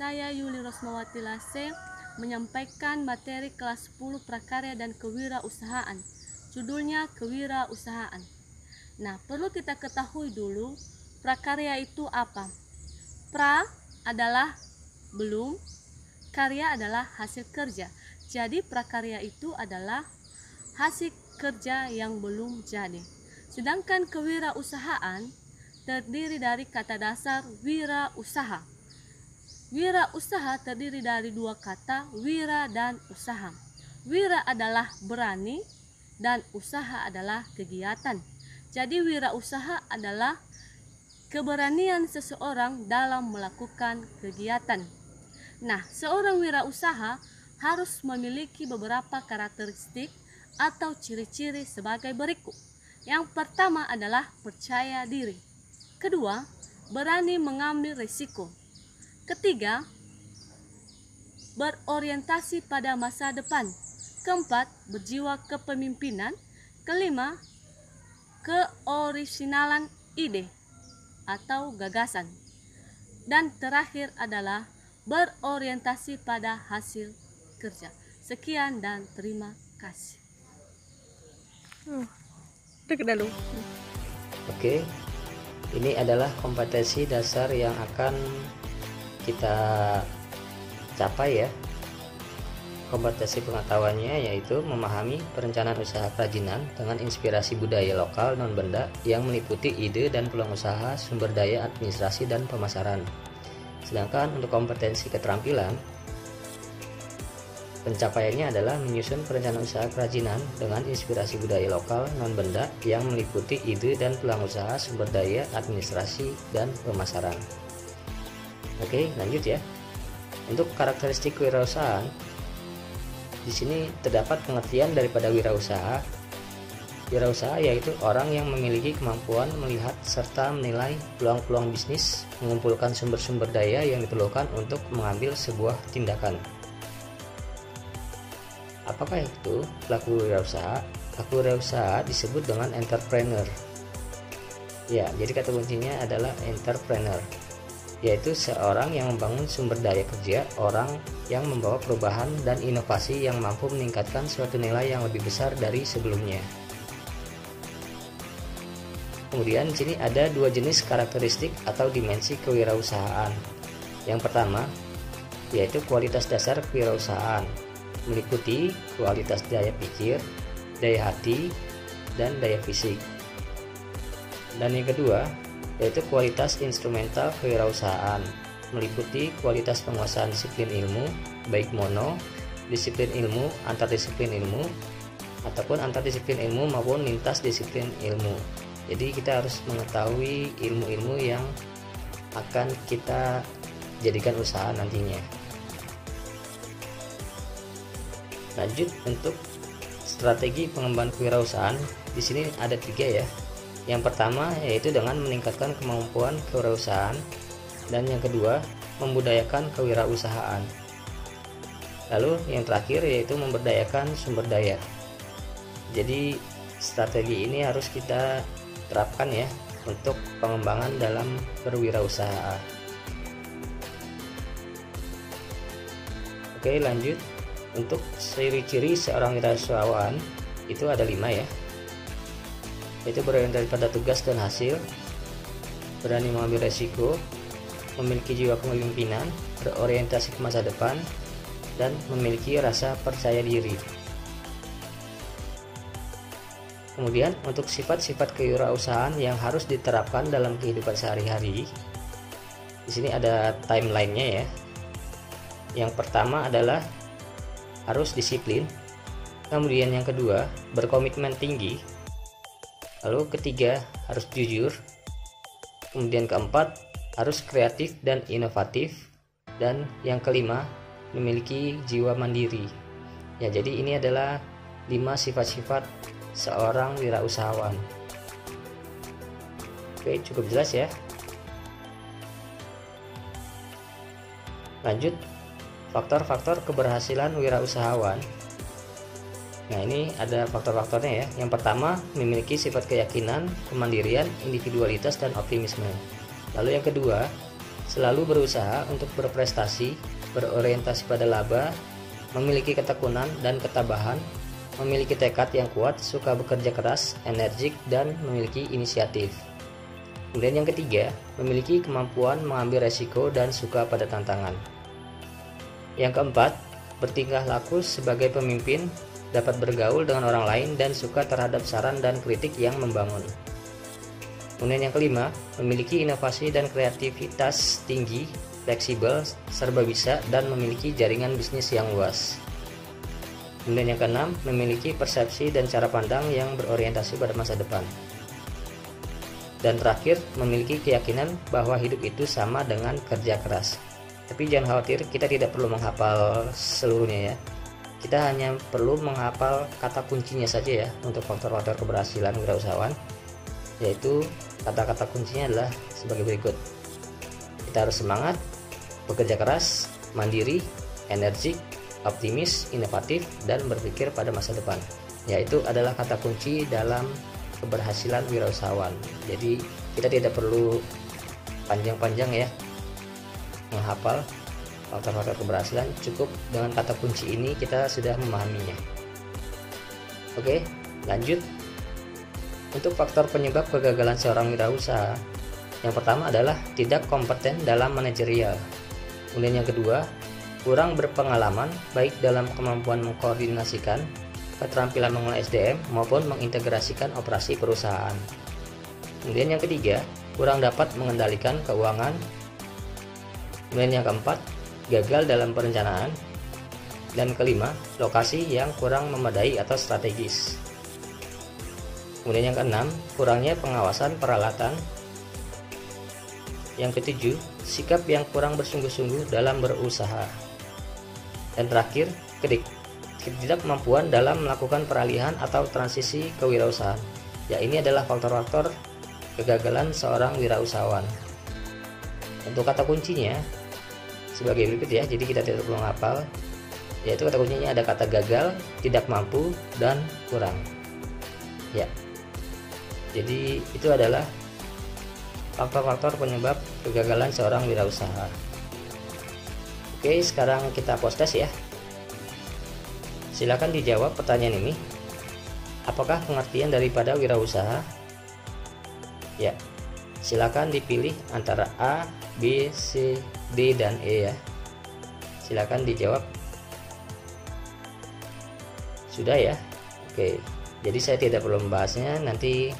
saya Yuli Rosmawati Lase menyampaikan materi kelas 10 prakarya dan kewirausahaan. Judulnya kewirausahaan. Nah, perlu kita ketahui dulu prakarya itu apa. Pra adalah belum, karya adalah hasil kerja. Jadi prakarya itu adalah hasil kerja yang belum jadi. Sedangkan kewirausahaan terdiri dari kata dasar wirausaha. Wirausaha terdiri dari dua kata, wira dan usaha. Wira adalah berani dan usaha adalah kegiatan. Jadi wirausaha adalah keberanian seseorang dalam melakukan kegiatan. Nah, seorang wirausaha harus memiliki beberapa karakteristik atau ciri-ciri sebagai berikut. Yang pertama adalah percaya diri. Kedua, berani mengambil risiko. Ketiga, berorientasi pada masa depan. Keempat, berjiwa kepemimpinan. Kelima, keorisinalan ide atau gagasan. Dan terakhir adalah berorientasi pada hasil kerja. Sekian dan terima kasih. Oke, ini adalah kompetensi dasar yang akan kita capai ya. Kompetensi pengetahuannya yaitu memahami perencanaan usaha kerajinan dengan inspirasi budaya lokal non-benda yang meliputi ide dan peluang usaha, sumber daya, administrasi, dan pemasaran. Sedangkan untuk kompetensi keterampilan, pencapaiannya adalah menyusun perencanaan usaha kerajinan dengan inspirasi budaya lokal non-benda yang meliputi ide dan peluang usaha, sumber daya, administrasi, dan pemasaran. Oke, lanjut ya. Untuk karakteristik kewirausahaan, di sini terdapat pengertian daripada wirausaha. Wirausaha yaitu orang yang memiliki kemampuan melihat serta menilai peluang-peluang bisnis, mengumpulkan sumber-sumber daya yang diperlukan untuk mengambil sebuah tindakan. Apakah itu pelaku wirausaha? Pelaku wirausaha disebut dengan entrepreneur. Ya, jadi kata kuncinya adalah entrepreneur, yaitu seorang yang membangun sumber daya kerja, orang yang membawa perubahan dan inovasi yang mampu meningkatkan suatu nilai yang lebih besar dari sebelumnya. Kemudian di sini ada dua jenis karakteristik atau dimensi kewirausahaan. Yang pertama yaitu kualitas dasar kewirausahaan, meliputi kualitas daya pikir, daya hati, dan daya fisik. Dan yang kedua yaitu kualitas instrumental kewirausahaan, meliputi kualitas penguasaan disiplin ilmu, baik mono, disiplin ilmu, antar disiplin ilmu, ataupun antar disiplin ilmu maupun lintas disiplin ilmu. Jadi kita harus mengetahui ilmu-ilmu yang akan kita jadikan usaha nantinya. Lanjut untuk strategi pengembangan kewirausahaan, di sini ada 3 ya. Yang pertama yaitu dengan meningkatkan kemampuan kewirausahaan, dan yang kedua membudayakan kewirausahaan. Lalu yang terakhir yaitu memberdayakan sumber daya. Jadi strategi ini harus kita terapkan ya untuk pengembangan dalam berwirausaha. Oke, lanjut. Untuk ciri-ciri seorang wirausahawan itu ada 5 ya, yaitu berorientasi pada tugas dan hasil, berani mengambil resiko, memiliki jiwa kepemimpinan, berorientasi ke masa depan, dan memiliki rasa percaya diri. Kemudian untuk sifat-sifat kewirausahaan yang harus diterapkan dalam kehidupan sehari-hari, di sini ada timelinenya ya. Yang pertama adalah harus disiplin, kemudian yang kedua berkomitmen tinggi, lalu ketiga harus jujur, kemudian keempat harus kreatif dan inovatif, dan yang kelima memiliki jiwa mandiri. Ya, jadi ini adalah 5 sifat-sifat seorang wirausahawan. Oke, cukup jelas ya. Lanjut, faktor-faktor keberhasilan wirausahawan. Nah, ini ada faktor-faktornya ya. Yang pertama, memiliki sifat keyakinan, kemandirian, individualitas, dan optimisme. Lalu yang kedua, selalu berusaha untuk berprestasi, berorientasi pada laba, memiliki ketekunan dan ketabahan, memiliki tekad yang kuat, suka bekerja keras, energik, dan memiliki inisiatif. Kemudian yang ketiga, memiliki kemampuan mengambil resiko dan suka pada tantangan. Yang keempat, bertingkah laku sebagai pemimpin, dapat bergaul dengan orang lain dan suka terhadap saran dan kritik yang membangun. Kemudian yang kelima, memiliki inovasi dan kreativitas tinggi, fleksibel, serba bisa, dan memiliki jaringan bisnis yang luas. Kemudian yang keenam, memiliki persepsi dan cara pandang yang berorientasi pada masa depan. Dan terakhir, memiliki keyakinan bahwa hidup itu sama dengan kerja keras. Tapi jangan khawatir, kita tidak perlu menghafal seluruhnya ya. Kita hanya perlu menghafal kata kuncinya saja ya untuk faktor-faktor keberhasilan wirausahawan, yaitu kata-kata kuncinya adalah sebagai berikut. Kita harus semangat, bekerja keras, mandiri, energik, optimis, inovatif, dan berpikir pada masa depan. Yaitu adalah kata kunci dalam keberhasilan wirausahawan. Jadi kita tidak perlu panjang-panjang ya menghafal faktor-faktor keberhasilan, cukup dengan kata kunci ini kita sudah memahaminya. Oke, lanjut. Untuk faktor penyebab kegagalan seorang wirausaha, yang pertama adalah tidak kompeten dalam manajerial. Kemudian yang kedua, kurang berpengalaman baik dalam kemampuan mengkoordinasikan, keterampilan mengelola SDM maupun mengintegrasikan operasi perusahaan. Kemudian yang ketiga, kurang dapat mengendalikan keuangan. Kemudian yang keempat, gagal dalam perencanaan. Dan kelima, lokasi yang kurang memadai atau strategis. Kemudian yang keenam, kurangnya pengawasan peralatan. Yang ketujuh, sikap yang kurang bersungguh-sungguh dalam berusaha. Dan terakhir, ketidakmampuan dalam melakukan peralihan atau transisi kewirausahaan. Ya, ini adalah faktor-faktor kegagalan seorang wirausahawan. Untuk kata kuncinya sebagai berikut ya, jadi kita tidak perlu menghafal, yaitu kata kuncinya ada kata gagal, tidak mampu, dan kurang ya. Jadi itu adalah faktor-faktor penyebab kegagalan seorang wirausaha. Oke, sekarang kita post test ya. Silakan dijawab pertanyaan ini. Apakah pengertian daripada wirausaha? Ya, silakan dipilih antara A, B, C, D, dan E ya. Silakan dijawab. Sudah ya? Oke, jadi saya tidak perlu membahasnya. Nanti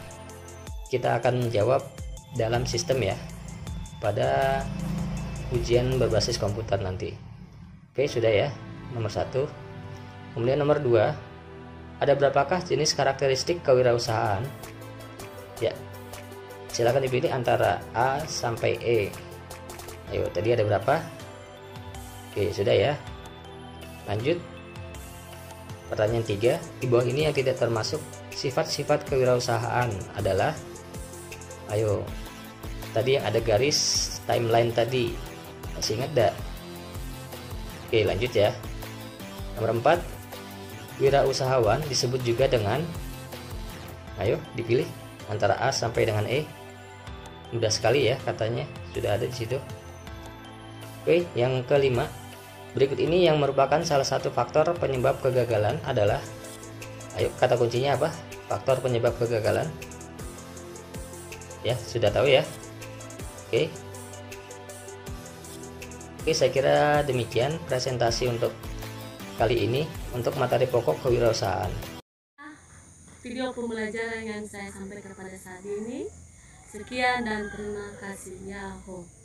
kita akan menjawab dalam sistem ya, pada ujian berbasis komputer nanti. Oke, sudah ya, nomor 1. Kemudian nomor 2, ada berapakah jenis karakteristik kewirausahaan? Ya, silakan dipilih antara A sampai E. Ayo, tadi ada berapa? Oke, sudah ya. Lanjut. Pertanyaan 3, di bawah ini yang tidak termasuk sifat-sifat kewirausahaan adalah, ayo, tadi yang ada garis timeline tadi, masih ingat gak? Oke, lanjut ya. Nomor 4, wirausahawan disebut juga dengan, ayo dipilih antara A sampai dengan E. Mudah sekali ya katanya, sudah ada di situ. Oke, yang kelima, berikut ini yang merupakan salah satu faktor penyebab kegagalan adalah, ayo kata kuncinya apa? Faktor penyebab kegagalan. Ya, sudah tahu ya. Oke. Oke, saya kira demikian presentasi untuk kali ini untuk materi pokok kewirausahaan. Video pembelajaran yang saya sampaikan pada saat ini. Sekian dan terima kasih. Yahoo.